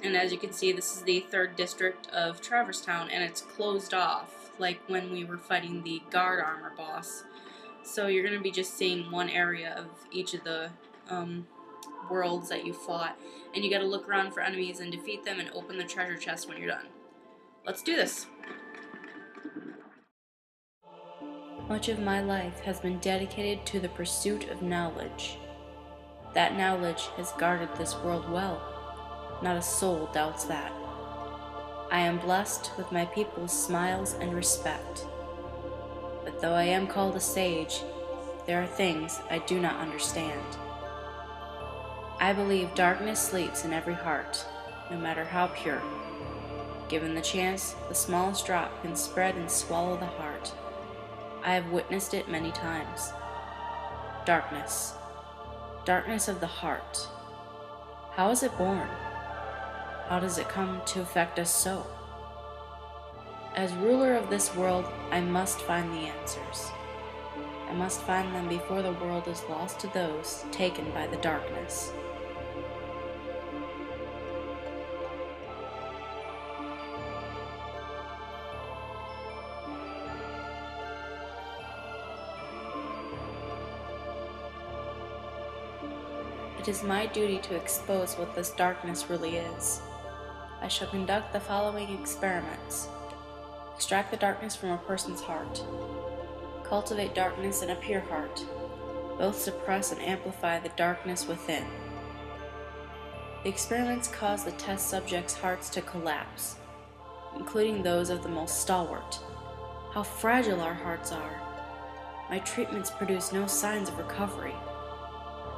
And as you can see, this is the 3rd district of Traverstown, and it's closed off, like when we were fighting the guard armor boss. So you're going to be just seeing one area of each of the worlds that you fought, and you got to look around for enemies and defeat them and open the treasure chest when you're done. Let's do this! Much of my life has been dedicated to the pursuit of knowledge. That knowledge has guarded this world well. Not a soul doubts that. I am blessed with my people's smiles and respect. But though I am called a sage, there are things I do not understand. I believe darkness sleeps in every heart, no matter how pure. Given the chance, the smallest drop can spread and swallow the heart. I have witnessed it many times. Darkness. Darkness of the heart. How is it born? How does it come to affect us so? As ruler of this world, I must find the answers. I must find them before the world is lost to those taken by the darkness. It is my duty to expose what this darkness really is. I shall conduct the following experiments. Extract the darkness from a person's heart. Cultivate darkness in a pure heart. Both suppress and amplify the darkness within. The experiments cause the test subjects' hearts to collapse, including those of the most stalwart. How fragile our hearts are. My treatments produce no signs of recovery.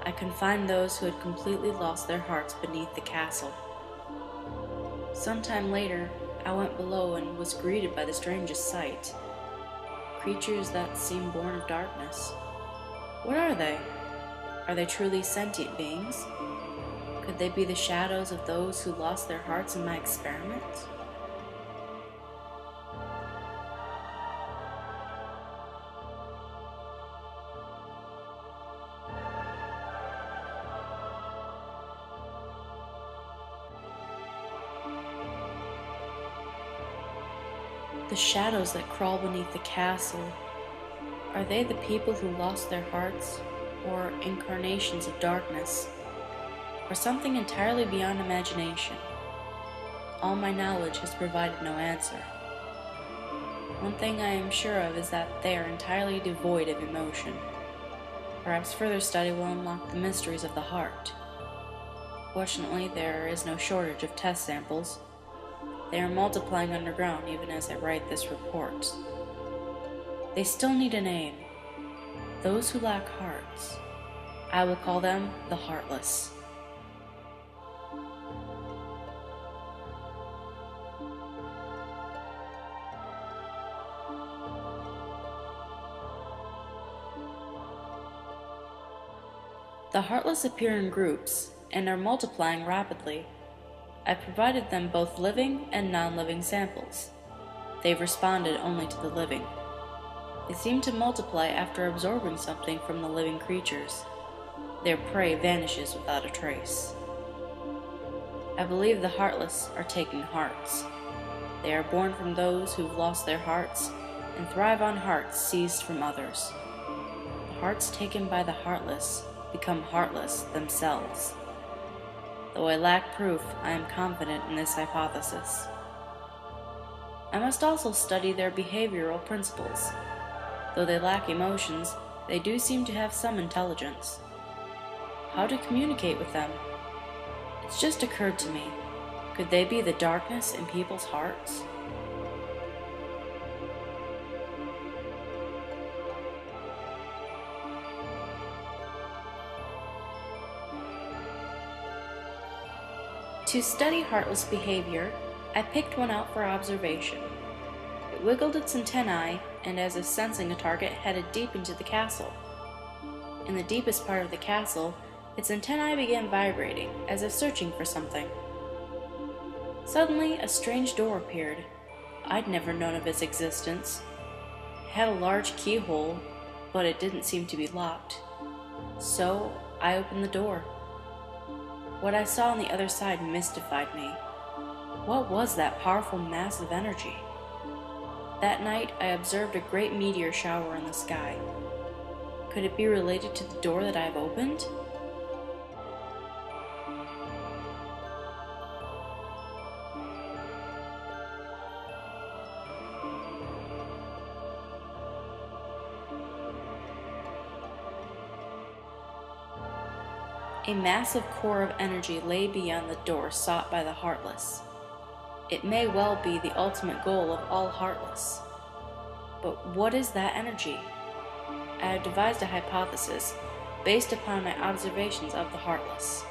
I confined those who had completely lost their hearts beneath the castle. Sometime later, I went below and was greeted by the strangest sight. Creatures that seem born of darkness. What are they? Are they truly sentient beings? Could they be the shadows of those who lost their hearts in my experiment? The shadows that crawl beneath the castle, are they the people who lost their hearts, or incarnations of darkness, or something entirely beyond imagination? All my knowledge has provided no answer. One thing I am sure of is that they are entirely devoid of emotion. Perhaps further study will unlock the mysteries of the heart. Fortunately, there is no shortage of test samples. They are multiplying underground even as I write this report. They still need a name. Those who lack hearts. I will call them the Heartless. The Heartless appear in groups and are multiplying rapidly. I provided them both living and non-living samples. They've responded only to the living. They seem to multiply after absorbing something from the living creatures. Their prey vanishes without a trace. I believe the Heartless are taking hearts. They are born from those who've lost their hearts and thrive on hearts seized from others. The hearts taken by the Heartless become heartless themselves. Though I lack proof, I am confident in this hypothesis. I must also study their behavioral principles. Though they lack emotions, they do seem to have some intelligence. How to communicate with them? It's just occurred to me. Could they be the darkness in people's hearts? To study heartless behavior, I picked one out for observation. It wiggled its antennae and, as if sensing a target, headed deep into the castle. In the deepest part of the castle, its antennae began vibrating, as if searching for something. Suddenly, a strange door appeared. I'd never known of its existence. It had a large keyhole, but it didn't seem to be locked. So, I opened the door. What I saw on the other side mystified me. What was that powerful mass of energy? That night, I observed a great meteor shower in the sky. Could it be related to the door that I have opened? A massive core of energy lay beyond the door sought by the Heartless. It may well be the ultimate goal of all Heartless. But what is that energy? I have devised a hypothesis based upon my observations of the Heartless.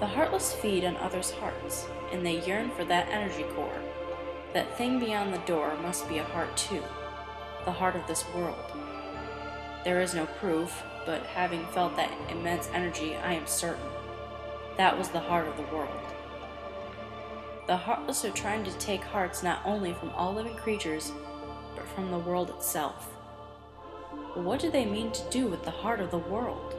The Heartless feed on others' hearts, and they yearn for that energy core. That thing beyond the door must be a heart too, the heart of this world. There is no proof, but having felt that immense energy, I am certain. That was the heart of the world. The Heartless are trying to take hearts not only from all living creatures, but from the world itself. But what do they mean to do with the heart of the world?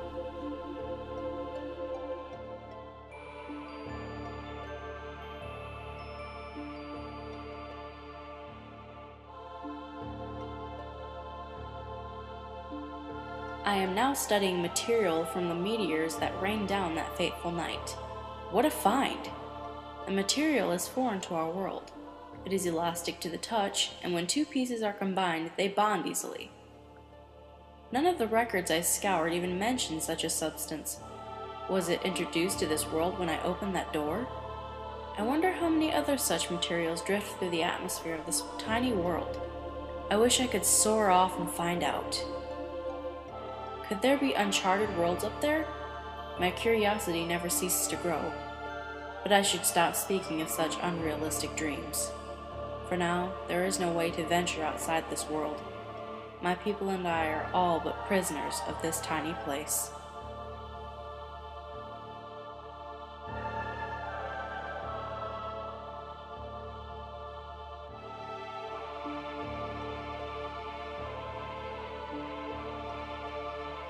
I am now studying material from the meteors that rained down that fateful night. What a find! The material is foreign to our world. It is elastic to the touch, and when two pieces are combined, they bond easily. None of the records I scoured even mention such a substance. Was it introduced to this world when I opened that door? I wonder how many other such materials drift through the atmosphere of this tiny world. I wish I could soar off and find out. Could there be uncharted worlds up there? My curiosity never ceases to grow. But I should stop speaking of such unrealistic dreams. For now, there is no way to venture outside this world. My people and I are all but prisoners of this tiny place.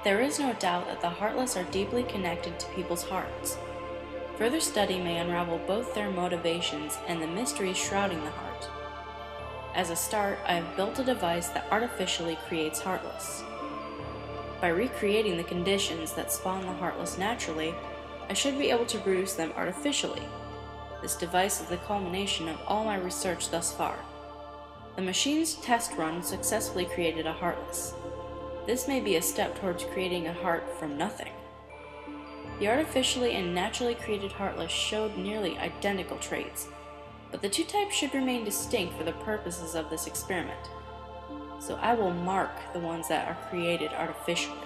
There is no doubt that the Heartless are deeply connected to people's hearts. Further study may unravel both their motivations and the mysteries shrouding the heart. As a start, I have built a device that artificially creates Heartless. By recreating the conditions that spawn the Heartless naturally, I should be able to produce them artificially. This device is the culmination of all my research thus far. The machine's test run successfully created a Heartless. This may be a step towards creating a heart from nothing. The artificially and naturally created Heartless showed nearly identical traits, but the two types should remain distinct for the purposes of this experiment. So I will mark the ones that are created artificially.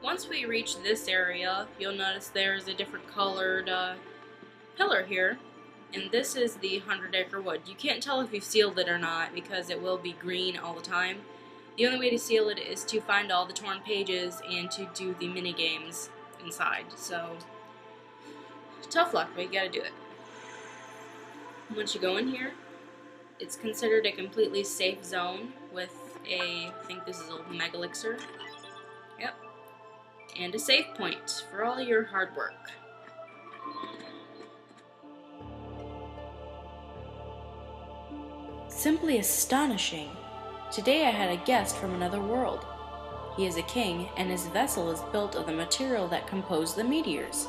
Once we reach this area, you'll notice there is a different colored pillar here, and this is the 100-acre wood. You can't tell if you've sealed it or not because it will be green all the time. The only way to seal it is to find all the torn pages and to do the mini games inside. So tough luck, but you gotta do it. Once you go in here, it's considered a completely safe zone with I think this is a mega elixir. Yep. And a save point for all your hard work. Simply astonishing. Today I had a guest from another world. He is a king, and his vessel is built of the material that composed the meteors.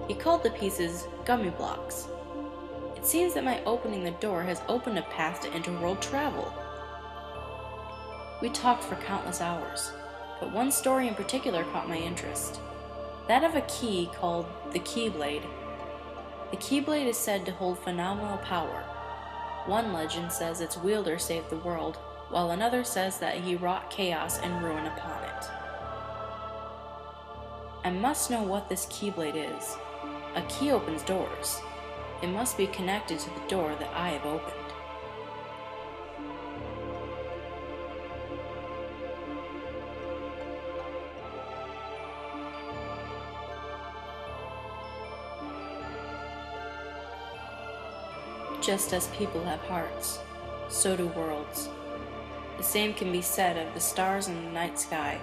He called the pieces gummy blocks. It seems that my opening the door has opened a path to interworld travel. We talked for countless hours, but one story in particular caught my interest. That of a key called the Keyblade. The Keyblade is said to hold phenomenal power. One legend says its wielder saved the world, while another says that he wrought chaos and ruin upon it. I must know what this Keyblade is. A key opens doors. It must be connected to the door that I have opened. Just as people have hearts, so do worlds. The same can be said of the stars in the night sky,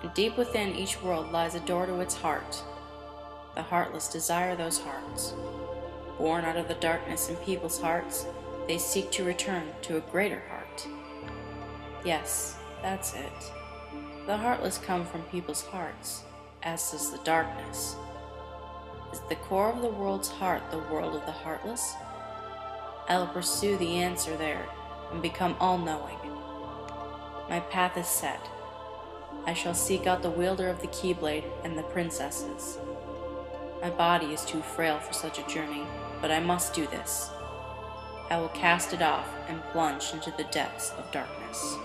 and deep within each world lies a door to its heart. The heartless desire those hearts. Born out of the darkness in people's hearts, they seek to return to a greater heart. Yes, that's it. The heartless come from people's hearts, as does the darkness. Is the core of the world's heart the world of the heartless? I will pursue the answer there and become all-knowing. My path is set. I shall seek out the wielder of the Keyblade and the princesses. My body is too frail for such a journey, but I must do this. I will cast it off and plunge into the depths of darkness.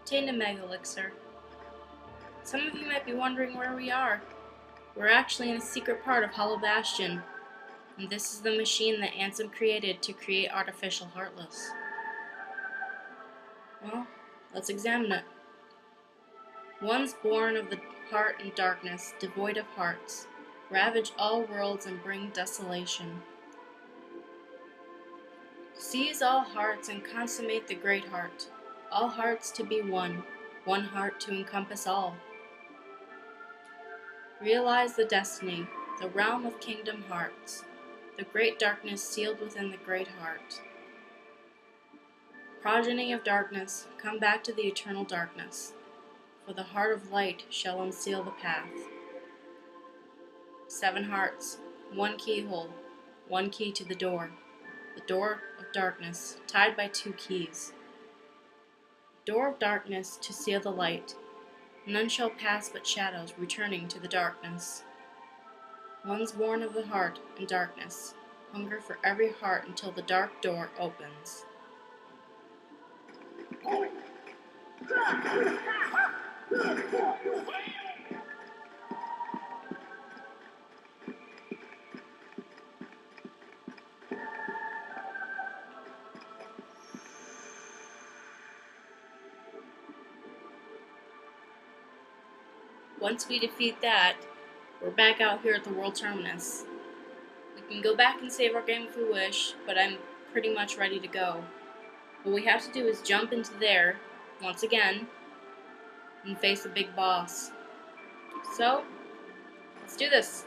Obtained a Mega Elixir. Some of you might be wondering where we are. We're actually in a secret part of Hollow Bastion, and this is the machine that Ansem created to create Artificial Heartless. Well, let's examine it. Ones born of the heart and darkness, devoid of hearts, ravage all worlds and bring desolation. Seize all hearts and consummate the great heart, all hearts to be one, one heart to encompass all. Realize the destiny, the realm of kingdom hearts, the great darkness sealed within the great heart. Progeny of darkness, come back to the eternal darkness, for the heart of light shall unseal the path. 7 hearts, 1 keyhole, 1 key to the door of darkness, tied by 2 keys. Door of darkness to seal the light, none shall pass but shadows returning to the darkness. Ones born of the heart and darkness, hunger for every heart until the dark door opens. Once we defeat that, we're back out here at the World Terminus. We can go back and save our game if we wish, but I'm pretty much ready to go. What we have to do is jump into there, once again, and face the big boss. So, let's do this.